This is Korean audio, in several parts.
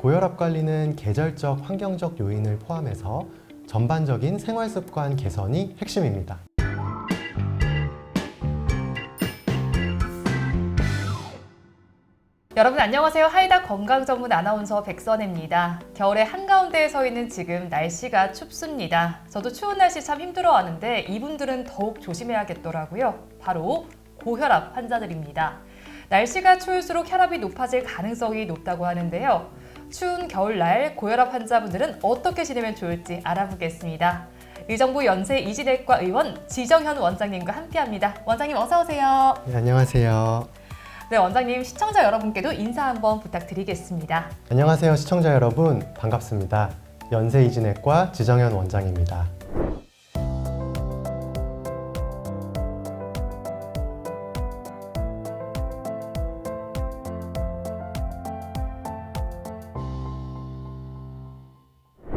고혈압 관리는 계절적, 환경적 요인을 포함해서 전반적인 생활 습관 개선이 핵심입니다. 여러분 안녕하세요. 하이다 건강 전문 아나운서 백선혜입니다. 겨울의 한가운데에 서 있는 지금 날씨가 춥습니다. 저도 추운 날씨 참 힘들어하는데 이분들은 더욱 조심해야겠더라고요. 바로 고혈압 환자들입니다. 날씨가 추울수록 혈압이 높아질 가능성이 높다고 하는데요. 추운 겨울날 고혈압 환자분들은 어떻게 지내면 좋을지 알아보겠습니다. 의정부 연세 이진내과 의원 지정현 원장님과 함께합니다. 원장님 어서 오세요. 네, 안녕하세요. 네, 원장님 시청자 여러분께도 인사 한번 부탁드리겠습니다. 안녕하세요, 시청자 여러분. 반갑습니다. 연세 이진내과 지정현 원장입니다.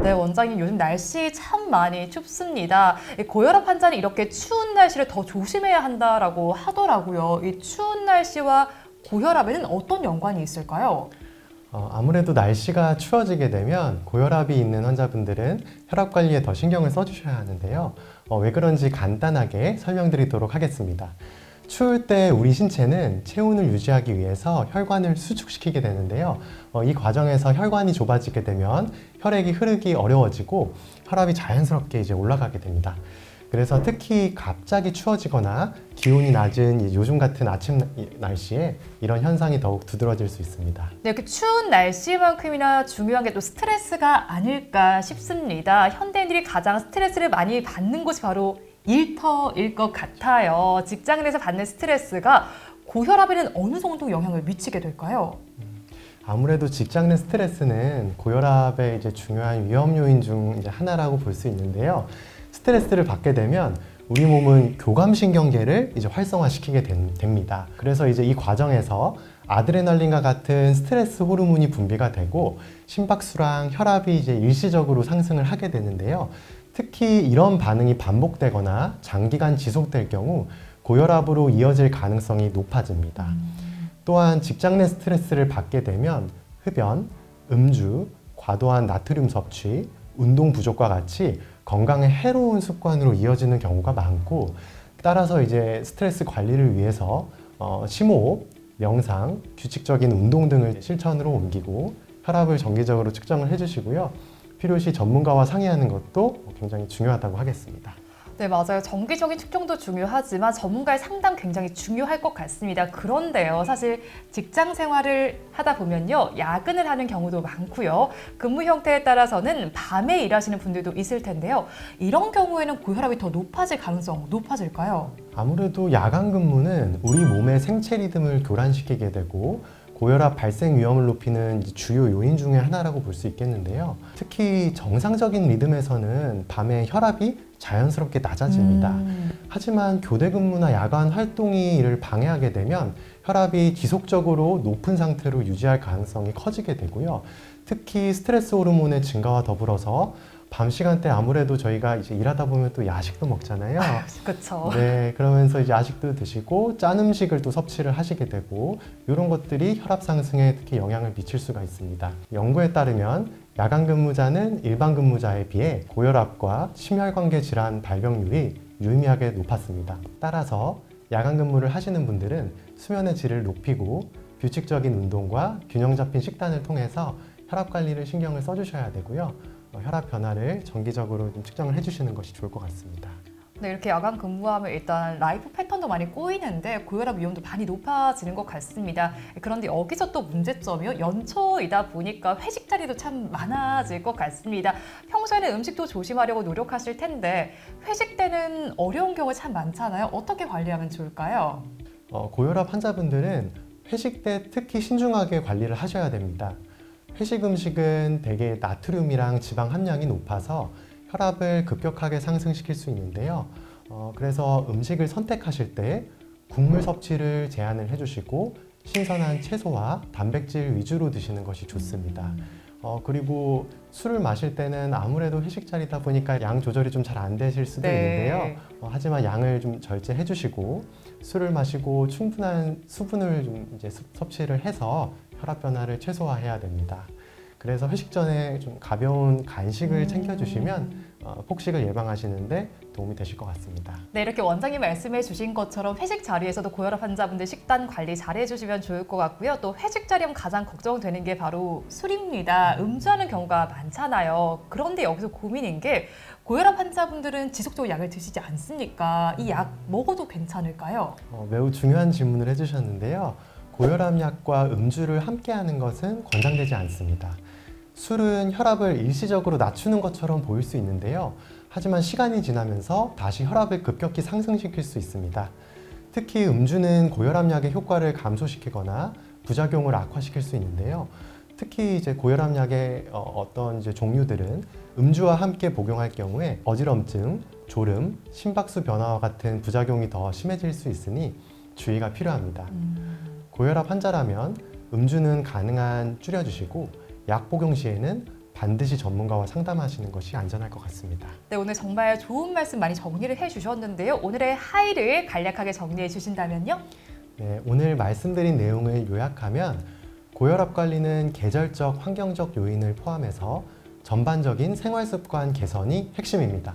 네, 원장님 요즘 날씨 참 많이 춥습니다. 고혈압 환자는 이렇게 추운 날씨를 더 조심해야 한다라고 하더라고요. 이 추운 날씨와 고혈압에는 어떤 연관이 있을까요? 아무래도 날씨가 추워지게 되면 고혈압이 있는 환자분들은 혈압 관리에 더 신경을 써주셔야 하는데요. 왜 그런지 간단하게 설명드리도록 하겠습니다. 추울 때 우리 신체는 체온을 유지하기 위해서 혈관을 수축시키게 되는데요. 이 과정에서 혈관이 좁아지게 되면 혈액이 흐르기 어려워지고 혈압이 자연스럽게 이제 올라가게 됩니다. 그래서 특히 갑자기 추워지거나 기온이 낮은 요즘 같은 아침 날씨에 이런 현상이 더욱 두드러질 수 있습니다. 네, 이렇게 추운 날씨만큼이나 중요한 게 또 스트레스가 아닐까 싶습니다. 현대인들이 가장 스트레스를 많이 받는 곳이 바로 일터일 것 같아요. 직장 내에서 받는 스트레스가 고혈압에는 어느 정도 영향을 미치게 될까요? 아무래도 직장 내 스트레스는 고혈압의 이제 중요한 위험 요인 중 이제 하나라고 볼 수 있는데요. 스트레스를 받게 되면 우리 몸은 교감신경계를 이제 활성화시키게 됩니다. 그래서 이제 이 과정에서 아드레날린과 같은 스트레스 호르몬이 분비가 되고 심박수랑 혈압이 이제 일시적으로 상승을 하게 되는데요. 특히 이런 반응이 반복되거나 장기간 지속될 경우 고혈압으로 이어질 가능성이 높아집니다. 또한 직장 내 스트레스를 받게 되면 흡연, 음주, 과도한 나트륨 섭취, 운동 부족과 같이 건강에 해로운 습관으로 이어지는 경우가 많고, 따라서 이제 스트레스 관리를 위해서 심호흡, 명상, 규칙적인 운동 등을 실천으로 옮기고 혈압을 정기적으로 측정을 해주시고요. 필요시 전문가와 상의하는 것도 굉장히 중요하다고 하겠습니다. 네, 맞아요. 정기적인 측정도 중요하지만 전문가의 상담 굉장히 중요할 것 같습니다. 그런데요, 사실 직장 생활을 하다 보면요, 야근을 하는 경우도 많고요. 근무 형태에 따라서는 밤에 일하시는 분들도 있을 텐데요. 이런 경우에는 고혈압이 더 높아질 가능성 높아질까요? 아무래도 야간 근무는 우리 몸의 생체 리듬을 교란시키게 되고 고혈압 발생 위험을 높이는 주요 요인 중에 하나라고 볼 수 있겠는데요. 특히 정상적인 리듬에서는 밤에 혈압이 자연스럽게 낮아집니다. 하지만 교대 근무나 야간 활동이 이를 방해하게 되면 혈압이 지속적으로 높은 상태로 유지할 가능성이 커지게 되고요. 특히 스트레스 호르몬의 증가와 더불어서 밤 시간대 아무래도 저희가 이제 일하다 보면 또 야식도 먹잖아요. 그렇죠. 네, 그러면서 이제 야식도 드시고 짠 음식을 또 섭취를 하시게 되고 이런 것들이 혈압 상승에 특히 영향을 미칠 수가 있습니다. 연구에 따르면 야간 근무자는 일반 근무자에 비해 고혈압과 심혈관계 질환 발병률이 유의미하게 높았습니다. 따라서 야간 근무를 하시는 분들은 수면의 질을 높이고 규칙적인 운동과 균형 잡힌 식단을 통해서 혈압 관리를 신경을 써주셔야 되고요. 혈압 변화를 정기적으로 좀 측정을 해주시는 것이 좋을 것 같습니다. 네, 이렇게 야간 근무하면 일단 라이프 패턴도 많이 꼬이는데 고혈압 위험도 많이 높아지는 것 같습니다. 그런데 여기서 또 문제점이요. 연초이다 보니까 회식 자리도 참 많아질 것 같습니다. 평소에는 음식도 조심하려고 노력하실 텐데 회식 때는 어려운 경우 참 많잖아요. 어떻게 관리하면 좋을까요? 고혈압 환자분들은 회식 때 특히 신중하게 관리를 하셔야 됩니다. 회식 음식은 대개 나트륨이랑 지방 함량이 높아서 혈압을 급격하게 상승시킬 수 있는데요. 그래서 음식을 선택하실 때 국물 섭취를 제한을 해주시고 신선한 채소와 단백질 위주로 드시는 것이 좋습니다. 그리고 술을 마실 때는 아무래도 회식 자리다 보니까 양 조절이 좀 잘 안 되실 수도 있는데요. 하지만 양을 좀 절제해 주시고 술을 마시고 충분한 수분을 좀 이제 섭취를 해서 혈압 변화를 최소화해야 됩니다. 그래서 회식 전에 좀 가벼운 간식을 챙겨주시면 폭식을 예방하시는데 도움이 되실 것 같습니다. 네, 이렇게 원장님 말씀해 주신 것처럼 회식 자리에서도 고혈압 환자분들 식단 관리 잘 해주시면 좋을 것 같고요. 또 회식 자리하면 가장 걱정되는 게 바로 술입니다. 음주하는 경우가 많잖아요. 그런데 여기서 고민인 게 고혈압 환자분들은 지속적으로 약을 드시지 않습니까? 이 약 먹어도 괜찮을까요? 매우 중요한 질문을 해주셨는데요. 고혈압 약과 음주를 함께하는 것은 권장되지 않습니다. 술은 혈압을 일시적으로 낮추는 것처럼 보일 수 있는데요. 하지만 시간이 지나면서 다시 혈압을 급격히 상승시킬 수 있습니다. 특히 음주는 고혈압약의 효과를 감소시키거나 부작용을 악화시킬 수 있는데요. 특히 이제 고혈압약의 어떤 이제 종류들은 음주와 함께 복용할 경우에 어지럼증, 졸음, 심박수 변화와 같은 부작용이 더 심해질 수 있으니 주의가 필요합니다. 고혈압 환자라면 음주는 가능한 줄여주시고 약 복용 시에는 반드시 전문가와 상담하시는 것이 안전할 것 같습니다. 네, 오늘 정말 좋은 말씀 많이 정리를 해주셨는데요. 오늘의 하이를 간략하게 정리해 주신다면요? 네, 오늘 말씀드린 내용을 요약하면 고혈압 관리는 계절적, 환경적 요인을 포함해서 전반적인 생활습관 개선이 핵심입니다.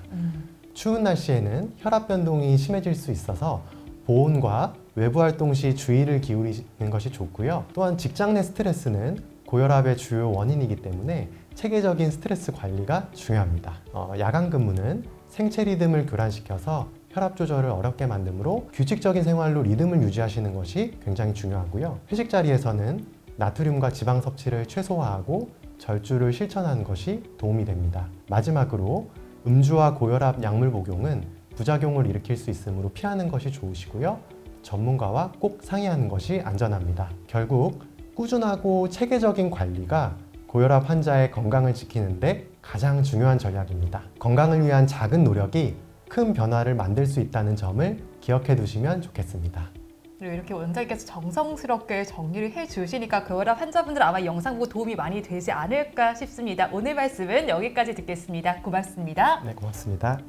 추운 날씨에는 혈압 변동이 심해질 수 있어서 보온과 외부 활동 시 주의를 기울이는 것이 좋고요. 또한 직장 내 스트레스는 고혈압의 주요 원인이기 때문에 체계적인 스트레스 관리가 중요합니다. 야간 근무는 생체 리듬을 교란시켜서 혈압 조절을 어렵게 만드므로 규칙적인 생활로 리듬을 유지하시는 것이 굉장히 중요하고요. 회식 자리에서는 나트륨과 지방 섭취를 최소화하고 절주를 실천하는 것이 도움이 됩니다. 마지막으로 음주와 고혈압 약물 복용은 부작용을 일으킬 수 있으므로 피하는 것이 좋으시고요. 전문가와 꼭 상의하는 것이 안전합니다. 결국 꾸준하고 체계적인 관리가 고혈압 환자의 건강을 지키는데 가장 중요한 전략입니다. 건강을 위한 작은 노력이 큰 변화를 만들 수 있다는 점을 기억해 두시면 좋겠습니다. 이렇게 원장님께서 정성스럽게 정리를 해주시니까 고혈압 환자분들 아마 영상 보고 도움이 많이 되지 않을까 싶습니다. 오늘 말씀은 여기까지 듣겠습니다. 고맙습니다. 네, 고맙습니다.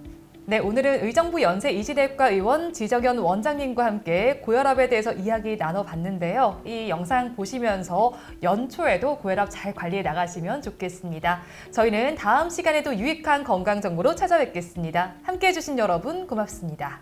네, 오늘은 의정부 연세이지대학과 의원 지정현 원장님과 함께 고혈압에 대해서 이야기 나눠봤는데요. 이 영상 보시면서 연초에도 고혈압 잘 관리해 나가시면 좋겠습니다. 저희는 다음 시간에도 유익한 건강 정보로 찾아뵙겠습니다. 함께해 주신 여러분 고맙습니다.